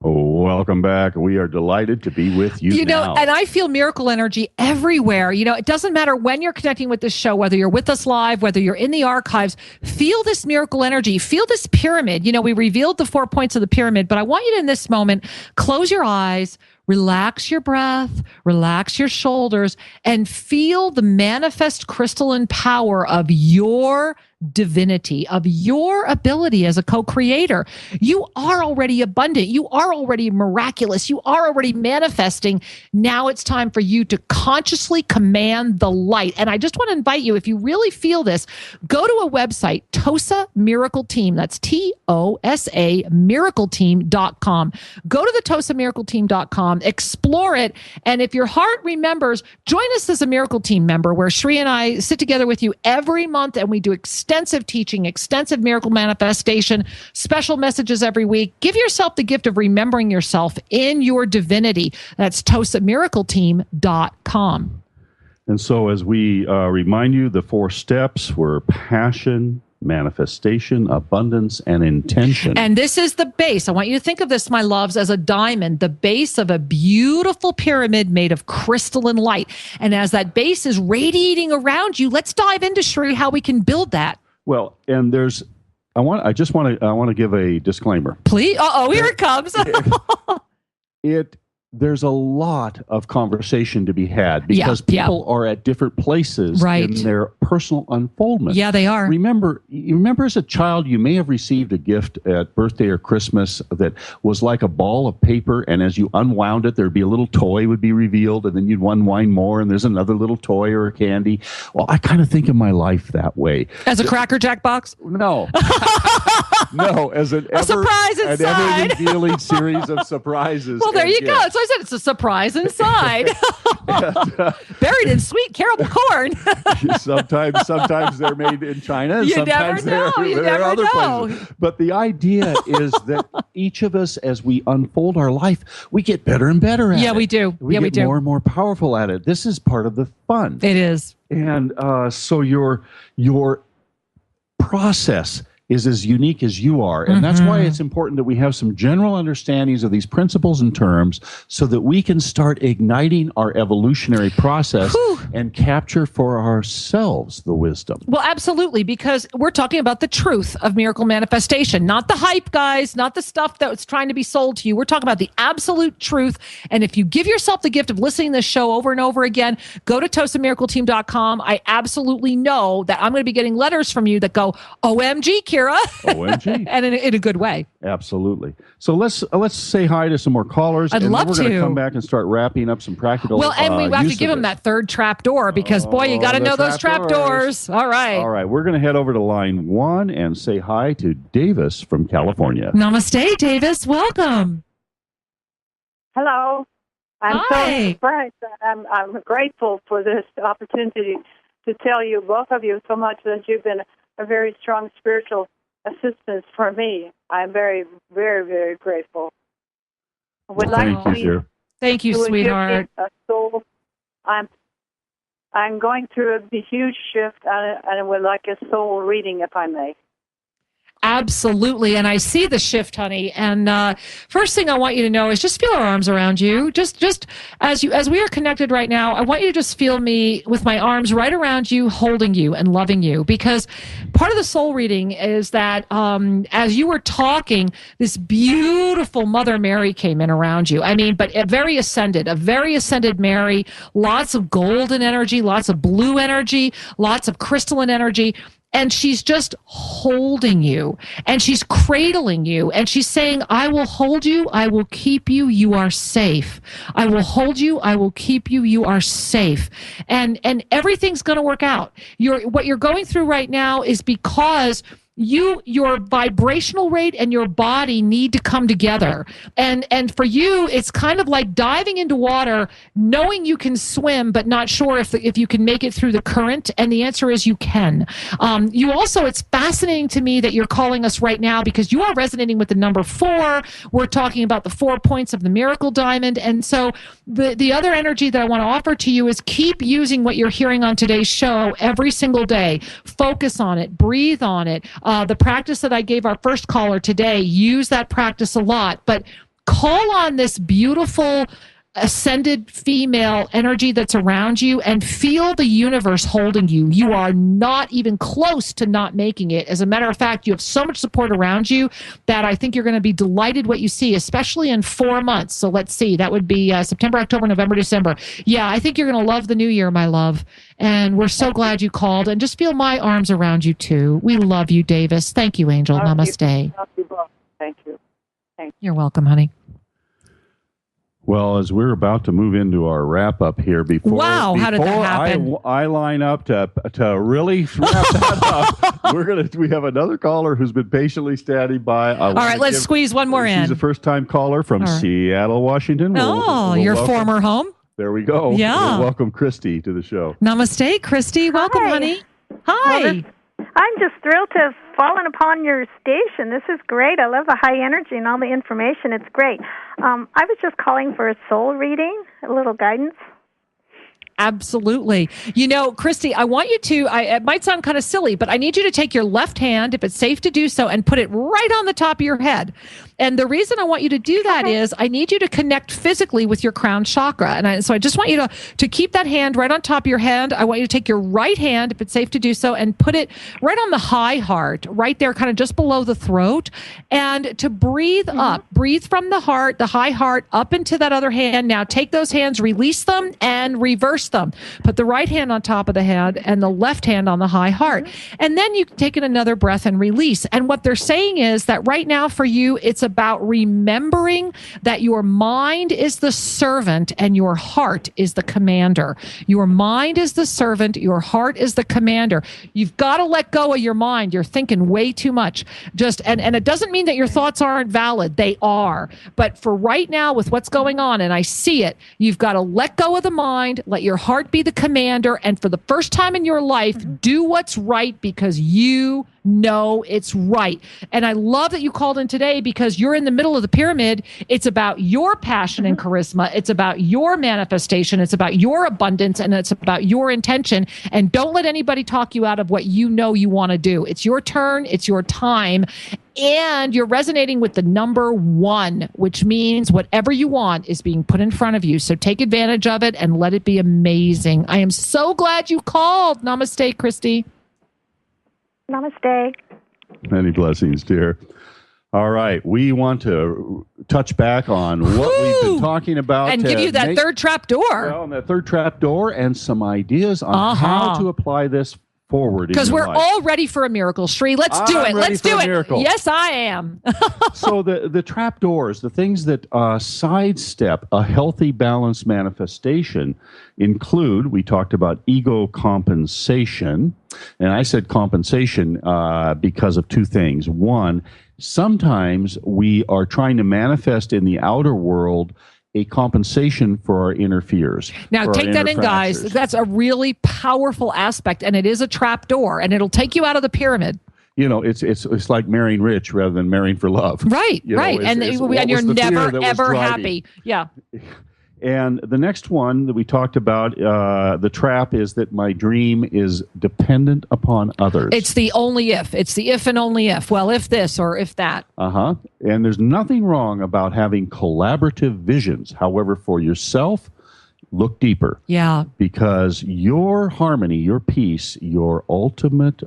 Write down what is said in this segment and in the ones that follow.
Welcome back. We are delighted to be with you now. And I feel miracle energy everywhere. It doesn't matter when you're connecting with this show, whether you're with us live, whether you're in the archives, feel this miracle energy, feel this pyramid. We revealed the 4 points of the pyramid, but I want you to, in this moment, close your eyes, relax your breath, relax your shoulders, and feel the manifest crystalline power of your divinity, of your ability as a co-creator. You are already abundant. You are already miraculous. You are already manifesting. Now it's time for you to consciously command the light. And I just want to invite you, if you really feel this, go to a website, TOSA Miracle Team. That's TOSA miracleteam.com. Go to the TOSAmiracleteam.com, explore it. And if your heart remembers, join us as a Miracle Team member, where Sri and I sit together with you every month and we do extensive teaching, extensive miracle manifestation, special messages every week. Give yourself the gift of remembering yourself in your divinity. That's TOSAmiracleteam.com. And so as we remind you, the 4 steps were passion, manifestation, abundance, and intention. And this is the base. I want you to think of this, my loves, as a diamond, the base of a beautiful pyramid made of crystalline light. And as that base is radiating around you, let's dive into, Sri, how we can build that. Well, and I want to give a disclaimer. Please. Here it comes. There's a lot of conversation to be had because people are at different places in their personal unfoldment. Yeah, they are. Remember as a child, you may have received a gift at birthday or Christmas that was like a ball of paper, and as you unwound it, there'd be a little toy would be revealed, and then you'd unwind more, and there's another little toy or a candy. Well, I kind of think of my life that way. As a Cracker Jack box? No. No, as a surprise inside. An ever-revealing series of surprises. Well, there you go. So I said it's a surprise inside. Buried in sweet caramel corn. Sometimes they're made in China. You sometimes never know. You never other know. Places. But the idea is that each of us, as we unfold our life, we get better and better at it. Yeah, we do. We get more and more powerful at it. This is part of the fun. It is. And so your process is as unique as you are. And that's why it's important that we have some general understandings of these principles and terms so that we can start igniting our evolutionary process and capture for ourselves the wisdom. Well, absolutely, because we're talking about the truth of miracle manifestation, not the hype, guys, not the stuff that's trying to be sold to you. We're talking about the absolute truth. And if you give yourself the gift of listening to this show over and over again, go to TOSAmiracleteam.com. I absolutely know that I'm going to be getting letters from you that go, OMG, Kira. OMG. And in a good way. Absolutely. So let's say hi to some more callers. I'd love we're to. going to come back and start wrapping up some practical and we have to give them that third trap door because, boy, you got to know those trap doors. All right. We're going to head over to line 1 and say hi to Davis from California. Namaste, Davis. Welcome. Hello. I'm Hi. so surprised. I'm grateful for this opportunity to tell you, both of you, so much that you've been a very strong spiritual assistance for me. I'm very, very, very grateful. I would Thank you, sir. Thank you, sweetheart. I'm going through a huge shift, and I would like a soul reading, if I may. Absolutely. And I see the shift, honey. And first thing I want you to know is just feel our arms around you. Just as we are connected right now, I want you to just feel me with my arms right around you, holding you and loving you. Because part of the soul reading is that as you were talking, this beautiful Mother Mary came in around you. I mean, but a very ascended Mary, lots of golden energy, lots of blue energy, lots of crystalline energy. And she's just holding you and she's cradling you and she's saying, I will hold you. I will keep you. You are safe. I will hold you. I will keep you. You are safe. And everything's going to work out. What you're going through right now is because your vibrational rate and your body need to come together. And for you, it's kind of like diving into water, knowing you can swim, but not sure if you can make it through the current. And the answer is you can. It's fascinating to me that you're calling us right now because you are resonating with the number 4. We're talking about the 4 points of the miracle diamond. And so the other energy that I want to offer to you is keep using what you're hearing on today's show every single day. Focus on it, breathe on it. The practice that I gave our first caller today, use that practice a lot, but call on this beautiful ascended female energy that's around you and feel the universe holding you. You are not even close to not making it. As a matter of fact, you have so much support around you that I think you're going to be delighted what you see, especially in 4 months. So let's see, that would be September, October, November, December. Yeah, I think you're going to love the new year, my love. And we're so glad you called, and just feel my arms around you too. We love you, Davis. Thank you, Angel. Namaste. Thank you. You're welcome, honey. Well, as we're about to move into our wrap up here, how did that happen? I line up to really wrap that up. We have another caller who's been patiently standing by. All right, let's squeeze one more in. She's a first time caller from Seattle, Washington. Your former home. There we go. Yeah. We'll welcome Christy to the show. Namaste, Christy. Welcome, honey. Hi. I'm just thrilled to have fallen upon your station. This is great. I love the high energy and all the information. It's great. I was just calling for a soul reading, a little guidance. Absolutely. You know, Christy, I want you to, it might sound kind of silly, but I need you to take your left hand, if it's safe to do so, and put it right on the top of your head. And the reason I want you to do that is I need you to connect physically with your crown chakra. And so I just want you to keep that hand right on top of your head. I want you to take your right hand, if it's safe to do so, and put it right on the high heart, right there, kind of just below the throat, and to breathe up. Breathe from the heart, the high heart, up into that other hand. Now take those hands, release them, and reverse them. Put the right hand on top of the head and the left hand on the high heart. And then you take in another breath and release. And what they're saying is that right now for you, it's about remembering that your mind is the servant and your heart is the commander. Your mind is the servant, your heart is the commander. You've got to let go of your mind. You're thinking way too much. And it doesn't mean that your thoughts aren't valid. They are. But for right now, with what's going on, and I see it, you've got to let go of the mind, let your heart be the commander, and for the first time in your life, do what's right because you know it's right. And I love that you called in today because you're in the middle of the pyramid. It's about your passion and charisma. It's about your manifestation. It's about your abundance, and it's about your intention. And don't let anybody talk you out of what you know you want to do. It's your turn. It's your time. And you're resonating with the number 1, which means whatever you want is being put in front of you. So take advantage of it and let it be amazing. I am so glad you called. Namaste, Christy. Namaste. Many blessings, dear. All right. We want to touch back on what we've been talking about. And give you that third trap door. Well, that third trap door and some ideas on how to apply this forward. Because we're all ready for a miracle, Sri. Let's do it. Let's do it. Miracle. Yes, I am. So the trap doors, the things that sidestep a healthy, balanced manifestation include, we talked about ego compensation. And I said compensation because of 2 things. One, sometimes we are trying to manifest in the outer world a compensation for our inner fears. Now, take that in, guys. That's a really powerful aspect, and it is a trap door, and it'll take you out of the pyramid. You know, it's like marrying rich rather than marrying for love. Right, right. And you're never, ever happy. Yeah. And the next one that we talked about, the trap, is that my dream is dependent upon others. It's the only if. It's the if and only if. Well, if this or if that. And there's nothing wrong about having collaborative visions. However, for yourself, look deeper. Yeah. Because your harmony, your peace, your ultimate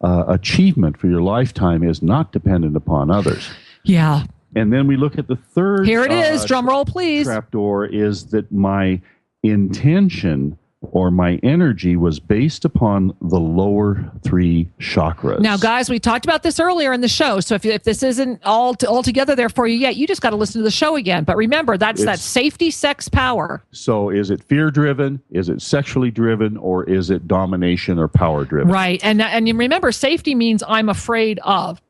achievement for your lifetime is not dependent upon others. Yeah. And then we look at the third. Here it is. Drum roll, please. Trapdoor is that my intention or my energy was based upon the lower 3 chakras. Now, guys, we talked about this earlier in the show. So if this isn't all together there for you yet, you just got to listen to the show again. But remember, that safety, sex, power. So is it fear-driven? Is it sexually driven? Or is it domination or power-driven? Right. And you remember, safety means I'm afraid of.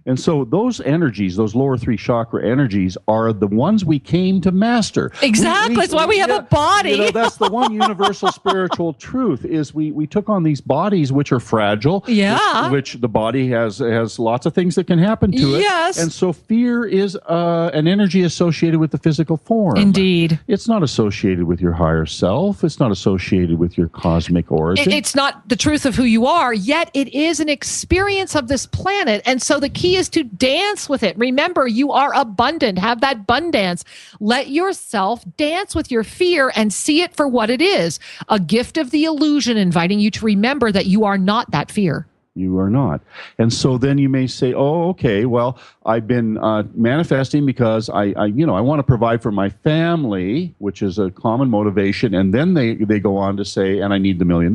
And so those energies, those lower 3 chakra energies, are the ones we came to master. Exactly. That's why we have a body. You know, that's the one universal spiritual truth is we took on these bodies which are fragile. Yeah. Which the body has lots of things that can happen to it. Yes. And so fear is an energy associated with the physical form. Indeed. It's not associated with your higher self. It's not associated with your cosmic origin. It's not the truth of who you are, yet it is an experience of this planet. And so the key key is to dance with it. Remember, you are abundant. Have that abundance. Let yourself dance with your fear and see it for what it is. A gift of the illusion, inviting you to remember that you are not that fear. You are not. And so then you may say, oh, okay, well, I've been manifesting because I want to provide for my family, which is a common motivation. And then they go on to say, and I need the $1 million.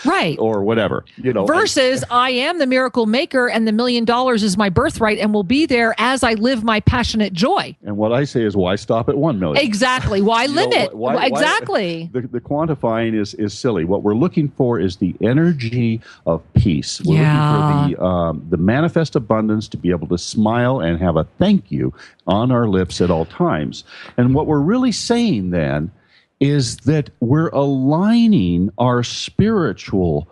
Right. Or whatever. Versus I am the miracle maker and the $1 million is my birthright and will be there as I live my passionate joy. And what I say is, why stop at 1 million? Exactly. Why limit? Why, exactly. The quantifying is silly. What we're looking for is the energy of peace. We're looking for the manifest abundance, to be able to smile and have a thank you on our lips at all times. And what we're really saying then is that we're aligning our spiritual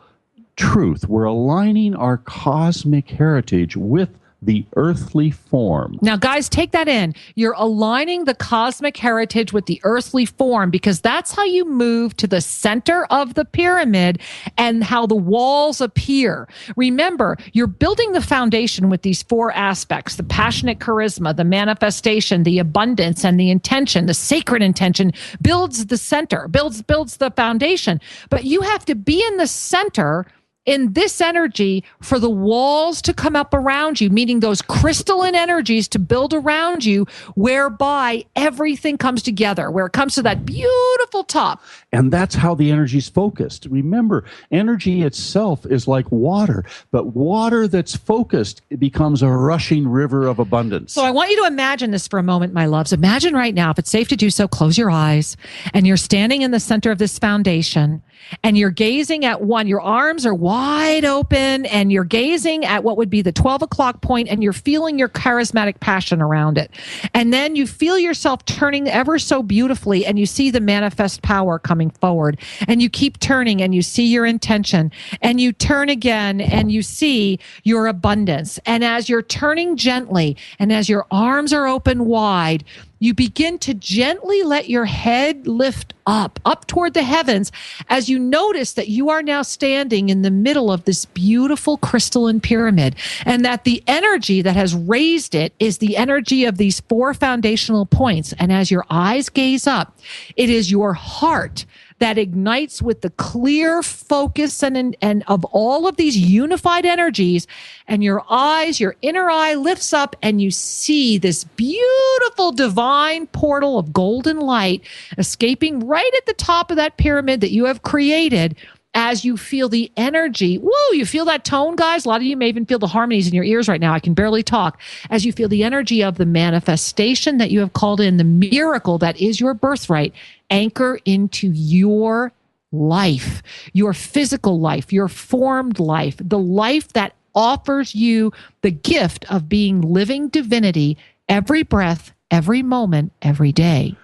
truth. We're aligning our cosmic heritage with the earthly form. Now, guys, take that in. You're aligning the cosmic heritage with the earthly form, because that's how you move to the center of the pyramid and how the walls appear. Remember, you're building the foundation with these 4 aspects: the passionate charisma, the manifestation, the abundance, and the intention. The sacred intention builds the center, builds the foundation. But you have to be in the center in this energy for the walls to come up around you, meaning those crystalline energies to build around you, whereby everything comes together, where it comes to that beautiful top. And that's how the energy's focused. Remember, energy itself is like water, but water that's focused, it becomes a rushing river of abundance. So I want you to imagine this for a moment, my loves. Imagine right now, if it's safe to do so, close your eyes, and you're standing in the center of this foundation, and you're gazing at your arms are wide open, and you're gazing at what would be the 12 o'clock point, and you're feeling your charismatic passion around it. And then you feel yourself turning ever so beautifully, and you see the manifest power coming forward, and you keep turning, and you see your intention, and you turn again, and you see your abundance. And as you're turning gently, and as your arms are open wide, you begin to gently let your head lift up toward the heavens, as you notice that you are now standing in the middle of this beautiful crystalline pyramid, and that the energy that has raised it is the energy of these 4 foundational points. And as your eyes gaze up, it is your heart that ignites with the clear focus and of all of these unified energies, and your eyes, your inner eye lifts up, and you see this beautiful divine portal of golden light escaping right at the top of that pyramid that you have created. As you feel the energy, whoa, you feel that tone, guys? A lot of you may even feel the harmonies in your ears right now. I can barely talk. As you feel the energy of the manifestation that you have called in, the miracle that is your birthright, anchor into your life, your physical life, your formed life, the life that offers you the gift of being living divinity every breath, every moment, every day.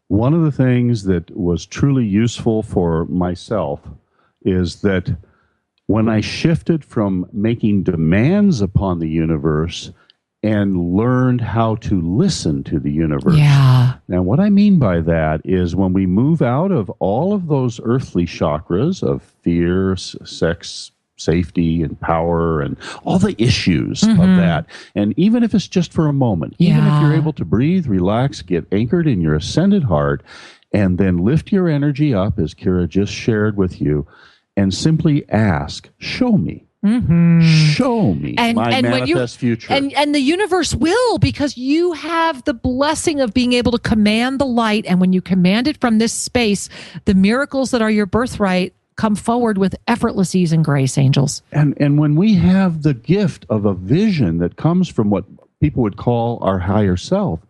One of the things that was truly useful for myself is that when I shifted from making demands upon the universe and learned how to listen to the universe. Yeah. Now, what I mean by that is when we move out of all of those earthly chakras of fear, sex, safety, and power, and all the issues of that, and even if it's just for a moment, even if you're able to breathe, relax, get anchored in your ascended heart, and then lift your energy up, as Kira just shared with you, and simply ask, show me. Show me my manifest future. And the universe will, because you have the blessing of being able to command the light. And when you command it from this space, the miracles that are your birthright come forward with effortless ease and grace, angels. And when we have the gift of a vision that comes from what people would call our higher self,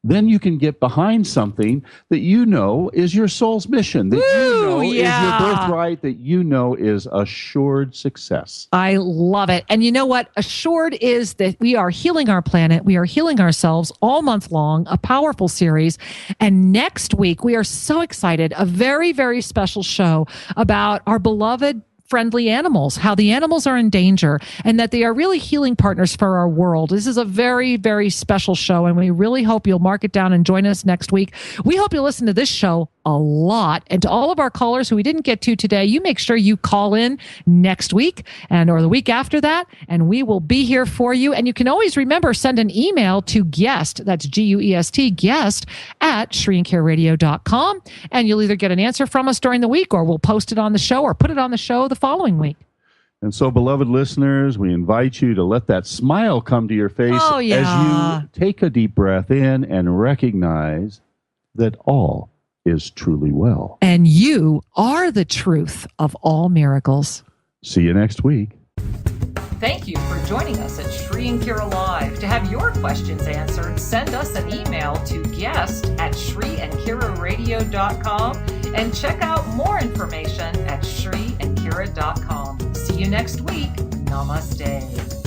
then you can get behind something that you know is your soul's mission, that you know is your birthright, that you know is assured success. I love it. And you know what? Assured is that we are healing our planet. We are healing ourselves all month long, a powerful series. And next week, we are so excited, a very, very special show about our beloved friendly animals, how the animals are in danger, and that they are really healing partners for our world. This is a very, very special show, and we really hope you'll mark it down and join us next week. We hope you'll listen to this show a lot. And to all of our callers who we didn't get to today, you make sure you call in next week or the week after that, and we will be here for you. And you can always remember, send an email to guest, that's GUEST, guest at ShriandCareRadio.com. And you'll either get an answer from us during the week, or we'll post it on the show or put it on the show the following week. And so, beloved listeners, we invite you to let that smile come to your face as you take a deep breath in and recognize that all is truly well. And you are the truth of all miracles. See you next week. Thank you for joining us at Shri and Kira Live. To have your questions answered, send us an email to guest@ShriandKiraRadio.com and check out more information at ShriandKira.com. See you next week. Namaste.